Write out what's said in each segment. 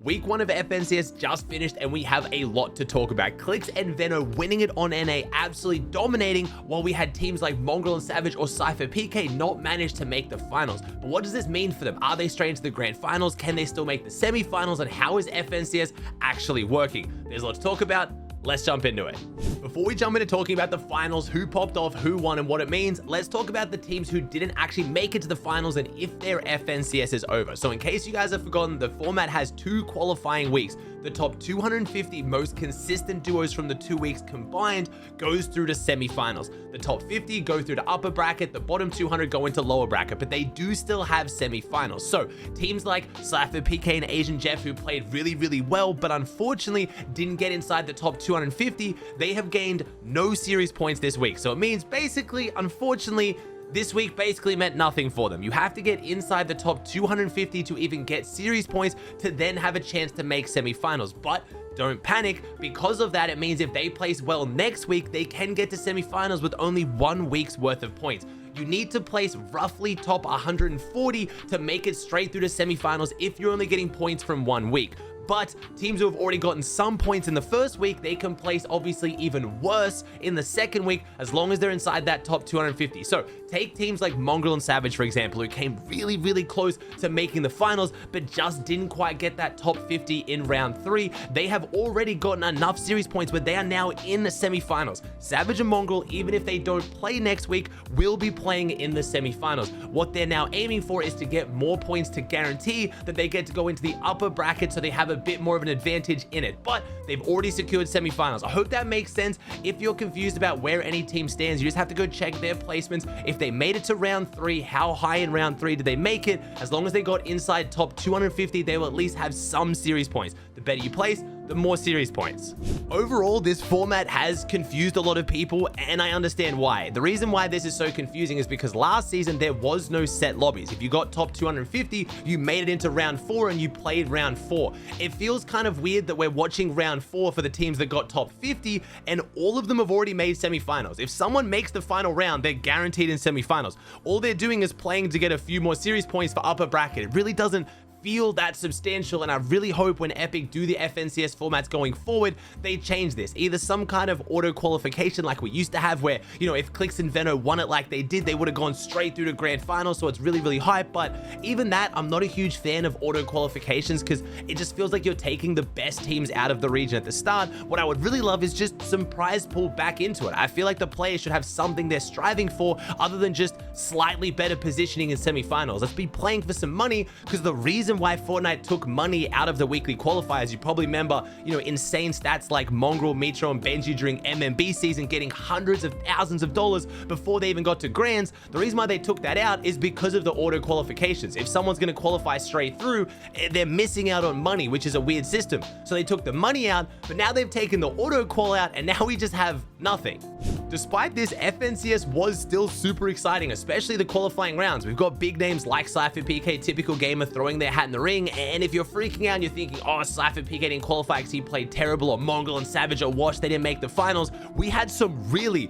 Week 1 of FNCS just finished and we have a lot to talk about. Clix and Veno winning it on NA, absolutely dominating, while we had teams like Mongrel and Savage or Cypher PK not manage to make the finals. But what does this mean for them? Are they straight into the grand finals? Can they still make the semi-finals? And how is FNCS actually working? There's a lot to talk about. Let's jump into it. Before we jump into talking about the finals, who popped off, who won, and what it means, let's talk about the teams who didn't actually make it to the finals and if their FNCS is over. So in case you guys have forgotten, the format has 2 qualifying weeks. The top 250 most consistent duos from the 2 weeks combined goes through to semi-finals. The top 50 go through to upper bracket, the bottom 200 go into lower bracket, but they do still have semi-finals. So teams like Cypher PK and Asian Jeff, who played really well, but unfortunately didn't get inside the top 250, they have gained no series points this week. So it means basically, unfortunately, this week basically meant nothing for them. You have to get inside the top 250 to even get series points to then have a chance to make semifinals. But don't panic. Because of that, it means if they place well next week, they can get to semifinals with only 1 week's worth of points. You need to place roughly top 140 to make it straight through to semifinals if you're only getting points from 1 week. But teams who have already gotten some points in the first week, they can place obviously even worse in the second week as long as they're inside that top 250. So take teams like Mongrel and Savage, for example, who came really close to making the finals, but just didn't quite get that top 50 in round 3. They have already gotten enough series points where they are now in the semifinals. Savage and Mongrel, even if they don't play next week, will be playing in the semifinals. What they're now aiming for is to get more points to guarantee that they get to go into the upper bracket, so they have a bit more of an advantage in it, but they've already secured semifinals. I hope that makes sense. If you're confused about where any team stands, you just have to go check their placements. If they made it to round 3, how high in round 3 did they make it? As long as they got inside top 250, they will at least have some series points. The better you place, the more series points. Overall, this format has confused a lot of people, and I understand why. The reason why this is so confusing is because last season there was no set lobbies. If you got top 250, you made it into round 4 and you played round 4. It feels kind of weird that we're watching round 4 for the teams that got top 50, and all of them have already made semifinals. If someone makes the final round, they're guaranteed in semifinals. All they're doing is playing to get a few more series points for upper bracket. It really doesn't feel that substantial, and I really hope when Epic do the FNCS formats going forward, they change this. Either some kind of auto qualification like we used to have, where, you know, if Clix and Veno won it like they did, they would have gone straight through to grand finals, so it's really hype. But even that, I'm not a huge fan of auto qualifications because it just feels like you're taking the best teams out of the region at the start. What I would really love is just some prize pool back into it. I feel like the players should have something they're striving for other than just slightly better positioning in semifinals. Let's be playing for some money, because the reason why Fortnite took money out of the weekly qualifiers, you probably remember, you know, insane stats like Mongrel, Mitro, and Benji during MMB season getting hundreds of thousands of dollars before they even got to grands. The reason why they took that out is because of the auto qualifications. If someone's going to qualify straight through, they're missing out on money, which is a weird system. So they took the money out, but now they've taken the auto qual out, and now we just have nothing. Despite this, FNCS was still super exciting, especially the qualifying rounds. We've got big names like Cypher PK, typical gamer, throwing their hat in the ring. And if you're freaking out and you're thinking, oh, Cypher PK didn't qualify because he played terrible, or Mongrel and Savage are washed, they didn't make the finals, we had some really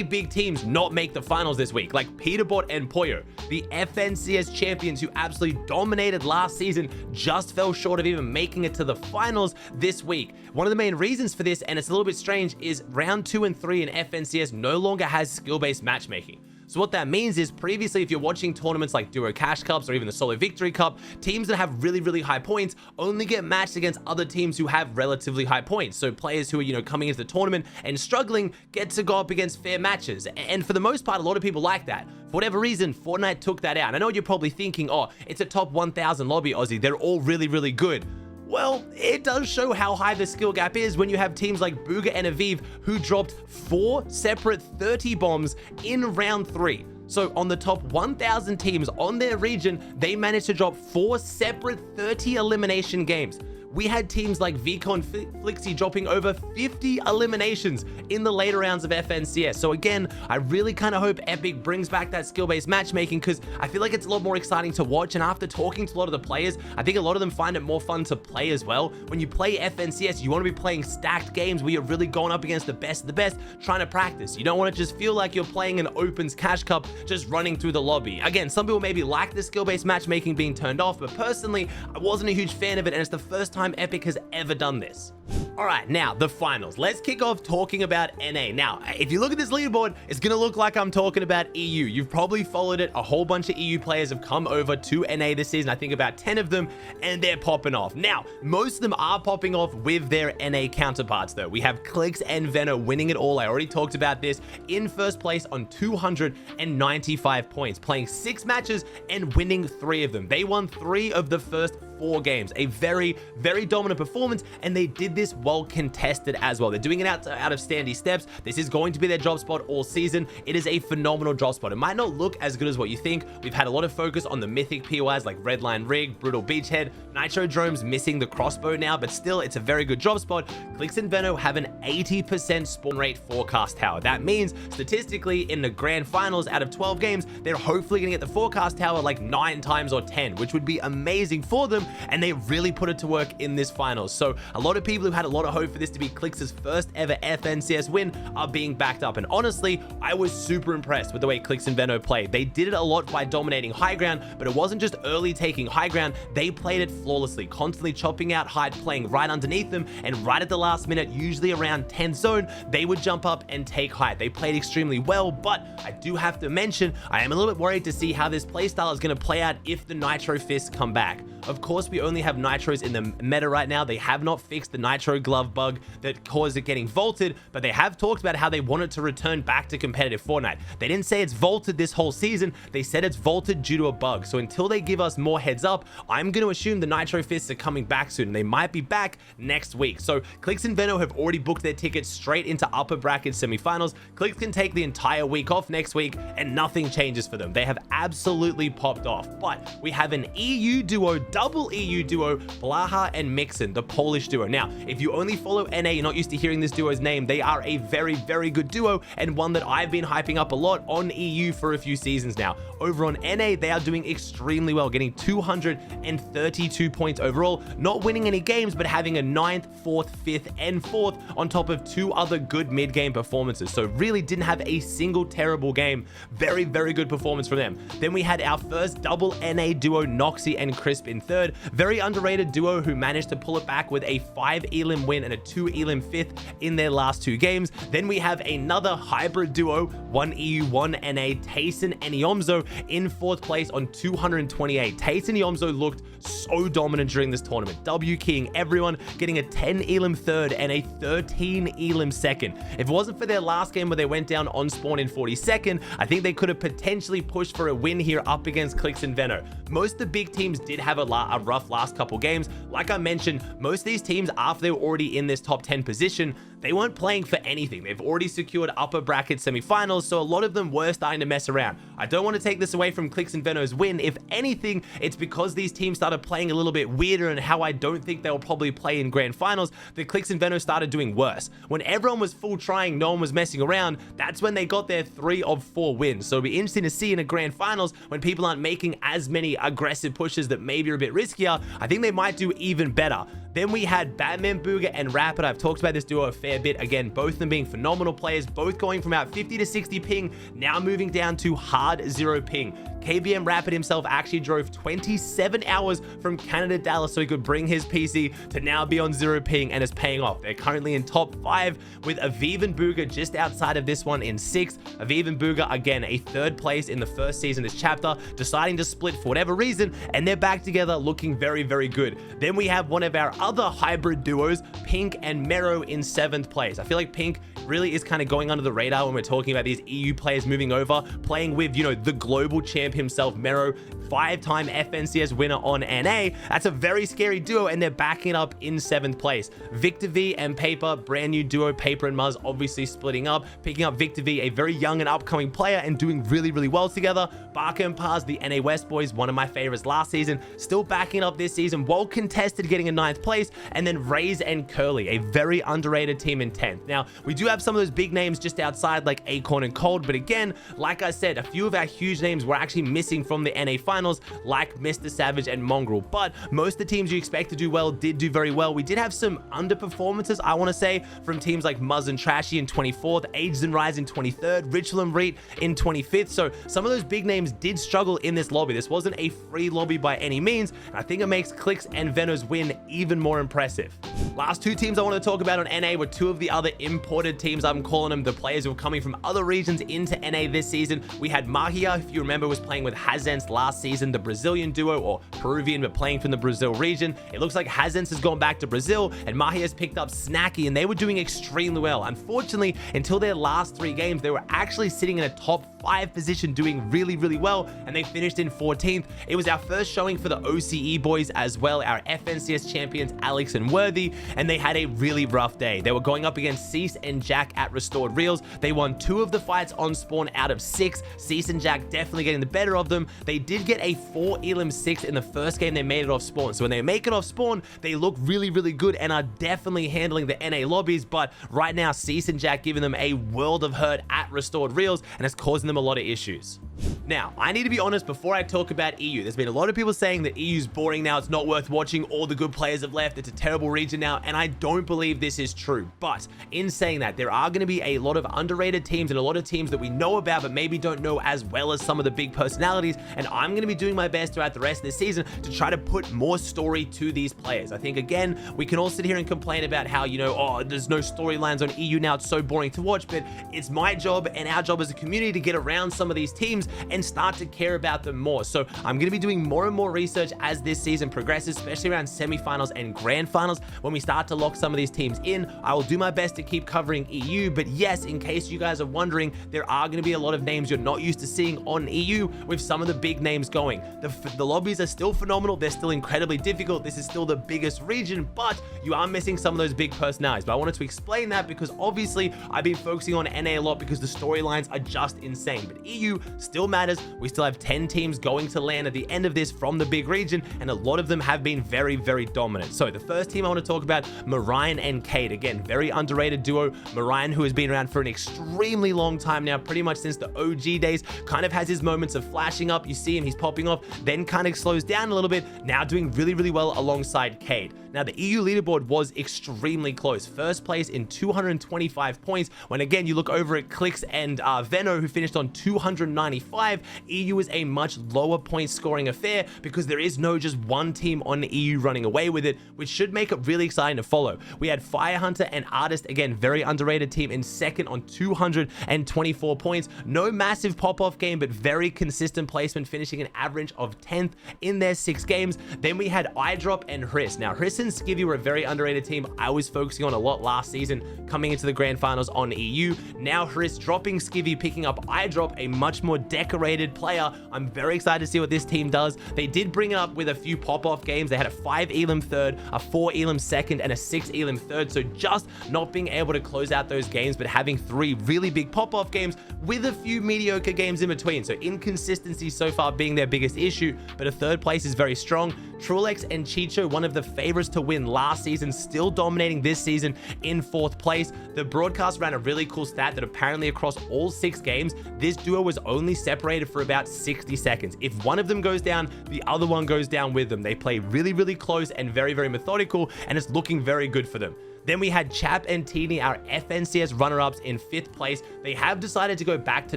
big teams not make the finals this week, like Peterbot and Poyo. The FNCS champions who absolutely dominated last season just fell short of even making it to the finals this week. One of the main reasons for this, and it's a little bit strange, is round 2 and 3 in FNCS no longer has skill-based matchmaking. So what that means is, previously, if you're watching tournaments like Duo Cash Cups or even the Solo Victory Cup, teams that have really high points only get matched against other teams who have relatively high points. So players who are, you know, coming into the tournament and struggling get to go up against fair matches. And for the most part, a lot of people like that. For whatever reason, Fortnite took that out. I know you're probably thinking, oh, it's a top 1,000 lobby, Aussie. They're all really good. Well, it does show how high the skill gap is when you have teams like Booga and Aviv who dropped 4 separate 30 bombs in round 3. So on the top 1,000 teams on their region, they managed to drop 4 separate 30 elimination games. We had teams like Vico and Flixie dropping over 50 eliminations in the later rounds of FNCS. So again, I really kind of hope Epic brings back that skill-based matchmaking, because I feel like it's a lot more exciting to watch. And after talking to a lot of the players, I think a lot of them find it more fun to play as well. When you play FNCS, you want to be playing stacked games where you're really going up against the best of the best, trying to practice. You don't want to just feel like you're playing an Opens Cash Cup, just running through the lobby. Again, some people maybe like the skill-based matchmaking being turned off, but personally, I wasn't a huge fan of it, and it's the first time time Epic has ever done this. All right, now the finals. Let's kick off talking about NA. Now, if you look at this leaderboard, it's going to look like I'm talking about EU. You've probably followed it. A whole bunch of EU players have come over to NA this season. I think about 10 of them, and they're popping off. Now, most of them are popping off with their NA counterparts, though. We have Clix and Veno winning it all. I already talked about this. In first place on 295 points, playing 6 matches and winning 3 of them. They won 3 of the first 4 games. A very, very dominant performance, and they did this well contested as well. They're doing it out of standy steps. This is going to be their drop spot all season. It is a phenomenal drop spot. It might not look as good as what you think. We've had a lot of focus on the mythic POIs like Redline Rig, Brutal Beachhead, Nitro Drone's missing the crossbow now, but still, it's a very good drop spot. Clix and Veno have an 80% spawn rate forecast tower. That means, statistically, in the grand finals, out of 12 games, they're hopefully going to get the forecast tower like 9 times or 10, which would be amazing for them, and they really put it to work in this finals. So a lot of people who had a lot of hope for this to be Clix's first ever FNCS win are being backed up, and honestly, I was super impressed with the way Clix and Veno played. They did it a lot by dominating high ground, but it wasn't just early taking high ground. They played it flawlessly, constantly chopping out height, playing right underneath them, and right at the last minute, usually around 10 zone, they would jump up and take height. They played extremely well, but I do have to mention, I am a little bit worried to see how this playstyle is going to play out if the Nitro Fists come back. Of course, we only have Nitros in the meta right now. They have not fixed the Nitro glove bug that caused it getting vaulted, but they have talked about how they want it to return back to competitive Fortnite. They didn't say it's vaulted this whole season. They said it's vaulted due to a bug. So until they give us more heads up, I'm going to assume the Nitro Fists are coming back soon, and they might be back next week. So Clix and Veno have already booked their tickets straight into upper bracket semifinals. Clix can take the entire week off next week, and nothing changes for them. They have absolutely popped off. But we have an EU duo, double EU duo, Blaha and Mixon, the Polish duo. Now, if you only follow NA, you're not used to hearing this duo's name. They are a very, very good duo, and one that I've been hyping up a lot on EU for a few seasons now. Over on NA, they are doing extremely well, getting 232 points overall, not winning any games, but having a 9th, 4th, 5th, and 4th on top of 2 other good mid-game performances. So really didn't have a single terrible game. Very, very good performance from them. Then we had our first double NA duo, Noxy and Crisp in 3rd. Very underrated duo who managed to pull it back with a 5 elim win and a 2 elim 5th in their last 2 games. Then we have another hybrid duo, 1 EU, 1 NA, Tayson and Iomzo in 4th place on 228. Tayson and Iomzo looked so dominant during this tournament, W-keying everyone, getting a 10 elim 3rd and a 13 elim 2nd. If it wasn't for their last game where they went down on spawn in 42nd, I think they could have potentially pushed for a win here up against Clix and Veno. Most of the big teams did have a rough last couple games. Like I mentioned, most of these teams, after they were already in this top 10 position, they weren't playing for anything. They've already secured upper bracket semifinals, so a lot of them were starting to mess around. I don't want to take this away from Clix and Veno's win. If anything, it's because these teams started playing a little bit weirder, and how I don't think they'll probably play in grand finals, the Clix and Veno started doing worse. When everyone was full trying, no one was messing around, that's when they got their 3 of 4 wins. So it'll be interesting to see in a grand finals when people aren't making as many aggressive pushes that maybe are a bit riskier. I think they might do even better. Then we had Batman Booger and Rapid. I've talked about this duo a fair bit. Again, both of them being phenomenal players, both going from about 50 to 60 ping, now moving down to hard 0 ping. KBM Rapid himself actually drove 27 hours from Canada to Dallas so he could bring his PC to now be on 0 ping, and it's paying off. They're currently in top 5 with Aviv and Booger just outside of this one in 6th. Aviv and Booger, again, a 3rd place in the first season of this chapter, deciding to split for whatever reason, and they're back together looking very, very good. Then we have one of our other hybrid duos, Pink and Mero, in 7th place. I feel like Pink really is kind of going under the radar when we're talking about these EU players moving over, playing with, you know, the global champ himself, Mero, 5-time FNCS winner on NA. That's a very scary duo, and they're backing it up in 7th place. Victor V and Paper, brand new duo, Paper and Muzz obviously splitting up, picking up Victor V, a very young and upcoming player, and doing really, really well together. Barker and Paz, the NA West boys, one of my favorites last season, still backing up this season, well contested, getting a 9th place. And then Raze and Curly, a very underrated team team in 10th. Now, we do have some of those big names just outside like Acorn and Cold, but again, like I said, a few of our huge names were actually missing from the NA finals, like Mr. Savage and Mongrel, but most of the teams you expect to do well did do very well. We did have some underperformances, I want to say, from teams like Muzz and Trashy in 24th, Ages and Rise in 23rd, Ritual and Reet in 25th, so some of those big names did struggle in this lobby. This wasn't a free lobby by any means, and I think it makes Clix and Veno's win even more impressive. Last two teams I want to talk about on NA were two of the other imported teams, I'm calling them, the players who were coming from other regions into NA this season. We had Mahia, if you remember, was playing with Hazens last season, the Brazilian duo, or Peruvian, but playing from the Brazil region. It looks like Hazens has gone back to Brazil, and Mahia has picked up Snacky, and they were doing extremely well. Unfortunately, until their last 3 games, they were actually sitting in a top 5 position, doing really, really well, and they finished in 14th. It was our first showing for the OCE boys as well, our FNCS champions, Alex and Worthy, and they had a really rough day. They were going up against Cease and Jack at Restored Reels. They won 2 of the fights on spawn out of 6. Cease and Jack definitely getting the better of them. They did get a 4 Elim 6 in the first game they made it off spawn. So when they make it off spawn, they look really, really good and are definitely handling the NA lobbies. But right now, Cease and Jack giving them a world of hurt at Restored Reels, and it's causing them a lot of issues. Now, I need to be honest before I talk about EU. There's been a lot of people saying that EU's boring now, it's not worth watching, all the good players have left, it's a terrible region now, and I don't believe this is true. But in saying that, there are going to be a lot of underrated teams and a lot of teams that we know about but maybe don't know as well as some of the big personalities, and I'm going to be doing my best throughout the rest of this season to try to put more story to these players. I think, again, we can all sit here and complain about how, you know, oh, there's no storylines on EU now, it's so boring to watch, but it's my job and our job as a community to get around some of these teams and start to care about them more. So I'm going to be doing more and more research as this season progresses, especially around semifinals and grand finals. When we start to lock some of these teams in, I will do my best to keep covering EU. But yes, in case you guys are wondering, there are going to be a lot of names you're not used to seeing on EU with some of the big names going. The lobbies are still phenomenal. They're still incredibly difficult. This is still the biggest region, but you are missing some of those big personalities. But I wanted to explain that because obviously I've been focusing on NA a lot because the storylines are just insane. But EU still matters. We still have 10 teams going to land at the end of this from the big region, and a lot of them have been very, very dominant. So the first team I want to talk about, Marion and Kate. Again, very underrated duo. Marion, who has been around for an extremely long time now, pretty much since the OG days, kind of has his moments of flashing up. You see him, he's popping off, then kind of slows down a little bit, now doing really, really well alongside Kate. Now, the EU leaderboard was extremely close. First place in 225 points, when again, you look over at Clix and Veno, who finished on 295. EU is a much lower point scoring affair because there is no just one team on the EU running away with it, which should make it really exciting to follow. We had Firehunter and Artist, again, very underrated team, in second on 224 points. No massive pop-off game, but very consistent placement, finishing an average of 10th in their 6 games. Then we had iDrop and Hriss. Now, Hriss and Skivvy were a very underrated team I was focusing on a lot last season, coming into the grand finals on EU. Now Hriss dropping Skivvy, picking up iDrop, a much more decorated player. I'm very excited to see what this team does. They did bring it up with a few pop-off games. They had a 5 Elim third, a 4 Elim second, and a 6 Elim third. So just not being able to close out those games, but having 3 really big pop-off games with a few mediocre games in between. So inconsistency so far being their biggest issue, but a 3rd place is very strong. Trulex and Chicho, one of the favorites to win last season, still dominating this season in 4th place. The broadcast ran a really cool stat that apparently across all 6 games, this duo was only separated for about 60 seconds. If one of them goes down, the other one goes down with them. They play really, really close and very, very methodical, and it's looking very good for them. Then we had Chap and Teeny, our FNCS runner-ups, in 5th place. They have decided to go back to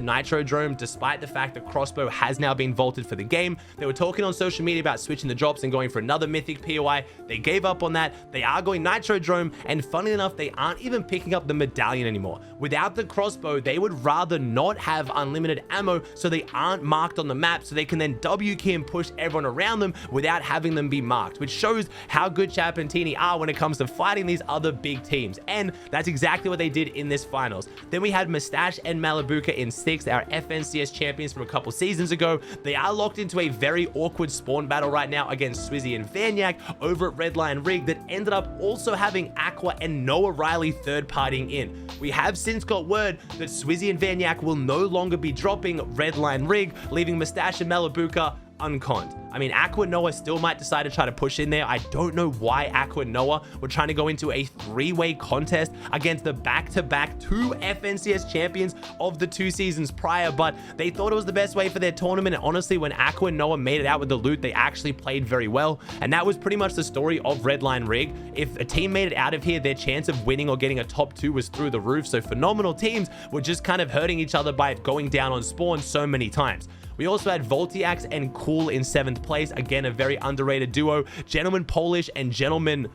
Nitrodrome despite the fact that Crossbow has now been vaulted for the game. They were talking on social media about switching the drops and going for another Mythic POI. They gave up on that. They are going Nitrodrome, and funnily enough, they aren't even picking up the medallion anymore. Without the Crossbow, they would rather not have unlimited ammo so they aren't marked on the map, so they can then W key and push everyone around them without having them be marked, which shows how good Chap and Teeny are when it comes to fighting these other big teams, and that's exactly what they did in this finals. Then we had Mustache and Malabuka in 6th, our FNCS champions from a couple seasons ago. They are locked into a very awkward spawn battle right now against Swizzy and Vanyak over at Redline Rig that ended up also having Aqua and Noah Riley third partying in. We have since got word that Swizzy and Vanyak will no longer be dropping Redline Rig, leaving Mustache and Malabuka unconned. I mean, Aqua Noah still might decide to try to push in there. I don't know why Aqua Noah were trying to go into a 3-way contest against the back-to-back 2 FNCS champions of the 2 seasons prior, but they thought it was the best way for their tournament. And honestly, when Aqua Noah made it out with the loot, they actually played very well. And that was pretty much the story of Redline Rig. If a team made it out of here, their chance of winning or getting a top 2 was through the roof. So phenomenal teams were just kind of hurting each other by going down on spawn so many times. We also had Voltiax and Cool in 7th place. Again, a very underrated duo. Gentleman Polish and Gentleman...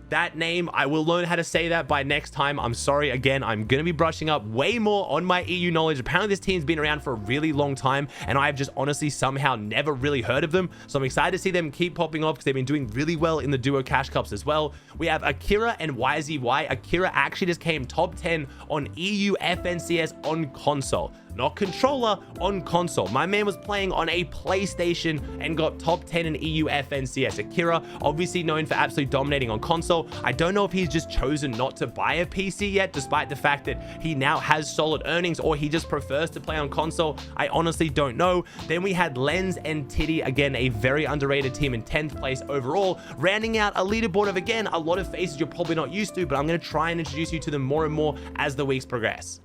That name, I will learn how to say that by next time. I'm sorry. Again, I'm going to be brushing up way more on my EU knowledge. Apparently, this team's been around for a really long time, and I've just honestly somehow never really heard of them. So I'm excited to see them keep popping off because they've been doing really well in the Duo Cash Cups as well. We have Akira and YZY. Akira actually just came top 10 on EU FNCS on console. Not controller, on console. My man was playing on a PlayStation and got top 10 in EU FNCS. Akira, obviously known for absolutely dominating on console. I don't know if he's just chosen not to buy a PC yet, despite the fact that he now has solid earnings, or he just prefers to play on console. I honestly don't know. Then we had Lens and Titty, again, a very underrated team in 10th place overall, rounding out a leaderboard of, again, a lot of faces you're probably not used to, but I'm going to try and introduce you to them more and more as the weeks progress.